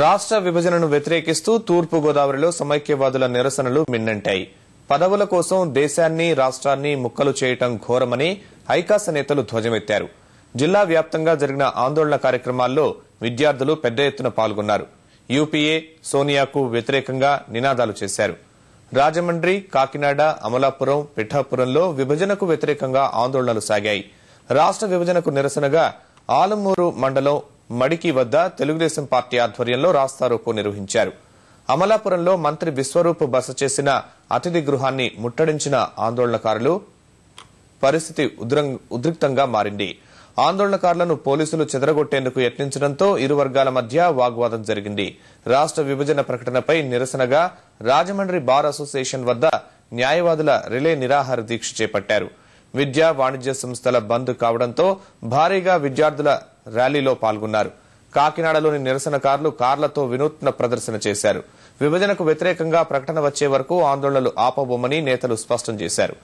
రాష్ట్ర విభజనను వ్యతిరేకిస్తూ తూర్పు గోదావరిలో సమైక్యవాదుల నిరసనలు మిన్నంటాయి. పదవుల కోసం దేశాన్ని రాష్ట్రాన్ని ముక్కలు చేయటం ఘోరమని ఐకాస నేతలు ధ్వజమెత్తారు. జిల్లా వ్యాప్తంగా జరిగిన ఆందోళన కార్యక్రమాల్లో విద్యార్థులు పెద్ద ఎత్తున పాల్గొన్నారు. యూపీఏ సోనియాకు వ్యతిరేకంగా నినాదాలు చేశారు. రాజమండ్రి, కాకినాడ, అమలాపురం, పిఠాపురంలో విభజనకు వ్యతిరేకంగా ఆందోళనలు సాగాయి. రాష్ట్ర విభజనకు నిరసనగా ఆలమూరు మండలం మడికి వద్ద తెలుగుదేశం పార్టీ ఆధ్వర్యంలో రాస్తారోకో నిర్వహించారు. అమలాపురంలో మంత్రి విశ్వరూప్ బస చేసిన అతిథి గృహాన్ని ముట్టడించిన ఆందోళనకారులు పరిస్థితి ఉద్రిక్తంగా మారింది. ఆందోళనకారులను పోలీసులు చెదరగొట్టేందుకు యత్నించడంతో ఇరు వర్గాల మధ్య వాగ్వాదం జరిగింది. రాష్ట్ర విభజన ప్రకటనపై నిరసనగా రాజమండ్రి బార్ అసోసియేషన్ వద్ద న్యాయవాదుల రిలే నిరాహార దీక్ష చేపట్టారు. విద్యా వాణిజ్య సంస్థల బంద్ కావడంతో భారీగా విద్యార్థుల ర్యాలీలో పాల్గొన్నారు. కాకినాడలోని నిరసనకారులు కార్లతో వినూత్న ప్రదర్శన చేశారు. విభజనకు వ్యతిరేకంగా ప్రకటన వచ్చే వరకు ఆందోళనలు ఆపబోమని నేతలు స్పష్టం చేశారు.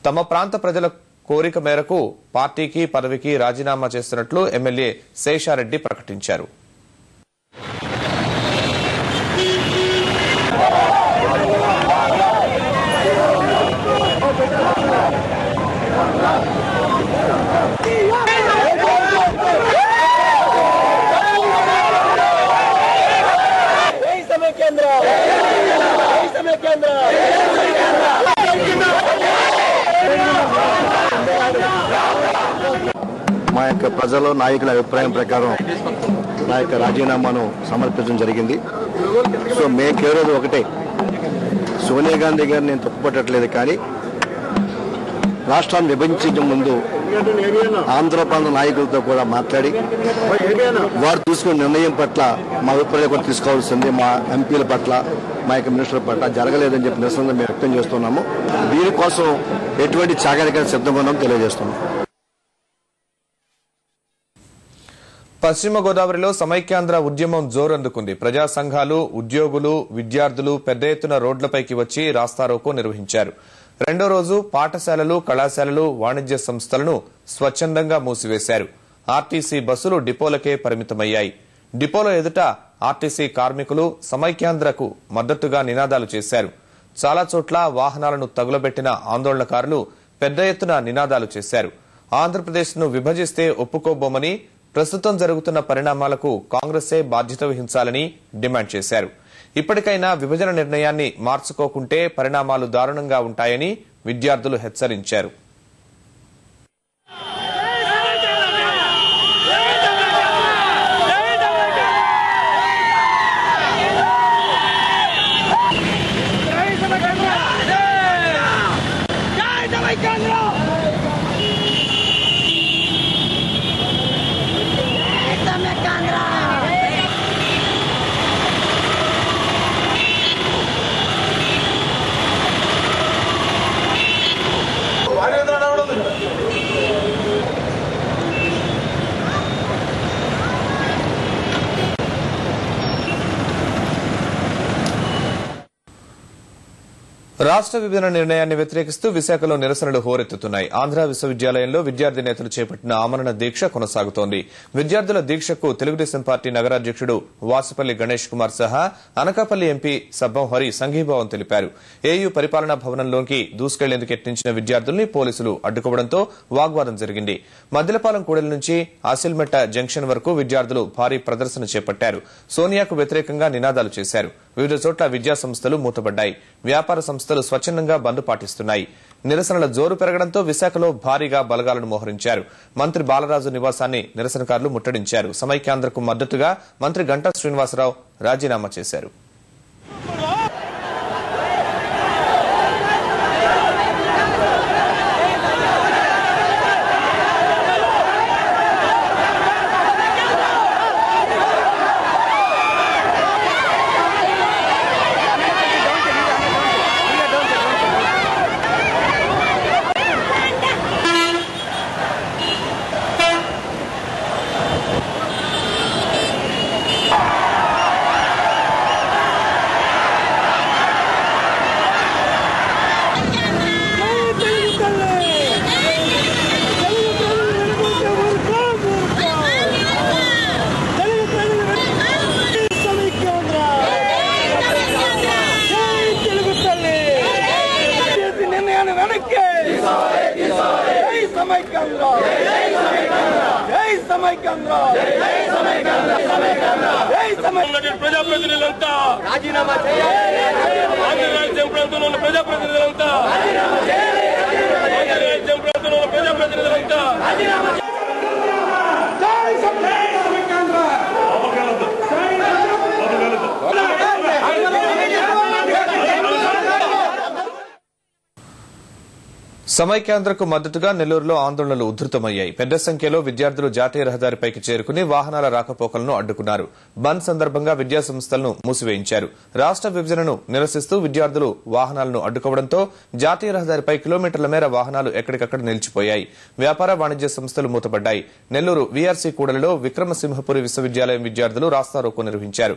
తమ ప్రాంత ప్రజల కోరిక మేరకు పార్టీకి పదవికి రాజీనామా చేస్తున్నట్లు ఎమ్మెల్యే శేషారెడ్డి ప్రకటించారు. మా యొక్క ప్రజల నాయకుల అభిప్రాయం ప్రకారం నా యొక్క రాజీనామాను సమర్పించడం జరిగింది. సో మేము కేవలం ఒకటే, సోనియా గాంధీ గారిని నేను తప్పుపట్టట్లేదు, కానీ రాష్ట్రాన్ని విభజించే ముందు ఆంధ్రప్రదేశ్ నాయకులతో కూడా మాట్లాడి వారు తీసుకున్న నిర్ణయం పట్ల మా అభిప్రాయం కూడా తీసుకోవాల్సింది. మా ఎంపీల పట్ల, మా యొక్క మినిస్టర్ల పట్ల జరగలేదని చెప్పి నిరసన మేము వ్యక్తం చేస్తున్నాము. దీనికోసం ఎటువంటి త్యాగానికి సిద్ధంగా ఉన్నామో తెలియజేస్తున్నాం. పశ్చిమ గోదావరిలో సమైక్యాంధ్ర ఉద్యమం జోరందుకుంది. ప్రజా సంఘాలు, ఉద్యోగులు, విద్యార్థులు పెద్ద ఎత్తున రోడ్లపైకి వచ్చి రాస్తారోకో నిర్వహించారు. రెండో రోజు పాఠశాలలు, కళాశాలలు, వాణిజ్య సంస్థలను స్వచ్ఛందంగా మూసివేశారు. ఆర్టీసీ బస్సులు డిపోలకే పరిమితమయ్యాయి. డిపోల ఎదుట ఆర్టీసీ కార్మికులు సమైక్యాంధ్రకు మద్దతుగా నినాదాలు చేశారు. చాలా చోట్ల వాహనాలను తగులబెట్టిన ఆందోళనకారులు పెద్ద ఎత్తున నినాదాలు చేశారు. ఆంధ్రప్రదేశ్ను విభజిస్తే ఒప్పుకోబోమని, ప్రస్తుతం జరుగుతున్న పరిణామాలకు కాంగ్రెసే బాధ్యత వహించాలని డిమాండ్ చేశారు. ఇప్పటికైనా విభజన నిర్ణయాన్ని మార్చుకోకుంటే పరిణామాలు దారుణంగా ఉంటాయని విద్యార్థులు హెచ్చరించారు. రాష్ట్ర విభజన నిర్ణయాన్ని వ్యతిరేకిస్తూ విశాఖలో నిరసనలు హోరెత్తుతున్నాయి. ఆంధ్ర విశ్వవిద్యాలయంలో విద్యార్థి నేతలు చేపట్టిన ఆమరణ దీక్ష కొనసాగుతోంది. విద్యార్థుల దీక్షకు తెలుగుదేశం పార్టీ నగరాధ్యక్షుడు వాసుపల్లి గణేష్ కుమార్ సహా అనకాపల్లి ఎంపీ సబ్బం హరి సంఘీభావం తెలిపారు. ఏయూ పరిపాలనా భవనంలోకి దూసుకెళ్లేందుకు యత్నించిన విద్యార్థుల్ని పోలీసులు అడ్డుకోవడంతో వాగ్వాదం జరిగింది. మద్దిలపాలెం కూడలి నుంచి ఆసిల్మెట్ట జంక్షన్ వరకు విద్యార్థులు భారీ ప్రదర్శన చేపట్టారు. సోనియాకు వ్యతిరేకంగా నినాదాలు చేశారు. వివిధ చోట్ల విద్యా సంస్థలు మూతపడ్డాయి. వ్యాపార సంస్థలు స్వచ్ఛందంగా బంద్ పాటిస్తున్నాయి. నిరసనల జోరు పెరగడంతో విశాఖలో భారీగా బలగాలను మోహరించారు. మంత్రి బాలరాజు నివాసాన్ని నిరసనకారులు ముట్టడించారు. సమైక్యాంధ్రకు మద్దతుగా మంత్రి గంటా శ్రీనివాసరావు రాజీనామా చేశారు. ప్రజాప్రతినిధులంతా రాజీనామా చేయాలి. ఆంధ్రరాజ్యం ప్రాంతంలో ఉన్న ప్రజాప్రతినిధులంతా ఆంధ్రరాజ్యం ప్రాంతంలో ఉన్న ప్రజాప్రతినిధులంతా సమైక్యాంధ్రకు మద్దతుగా నెల్లూరులో ఆందోళనలు ఉధృతమయ్యాయి. పెద్ద సంఖ్యలో విద్యార్థులు జాతీయ రహదారిపైకి చేరుకుని వాహనాల రాకపోకలను అడ్డుకున్నారు. బంద్ సందర్భంగా విద్యా సంస్థలను మూసివేయించారు. రాష్ట విభజనను నిరసిస్తూ విద్యార్థులు వాహనాలను అడ్డుకోవడంతో జాతీయ రహదారిపై కిలోమీటర్ల మేర వాహనాలు ఎక్కడికక్కడ నిలిచిపోయాయి. వ్యాపార వాణిజ్య సంస్థలు మూతపడ్డాయి. నెల్లూరు వీఆర్సీ కూడలిలో విక్రమసింహపురి విశ్వవిద్యాలయం విద్యార్థులు రాస్తారోకో నిర్వహించారు.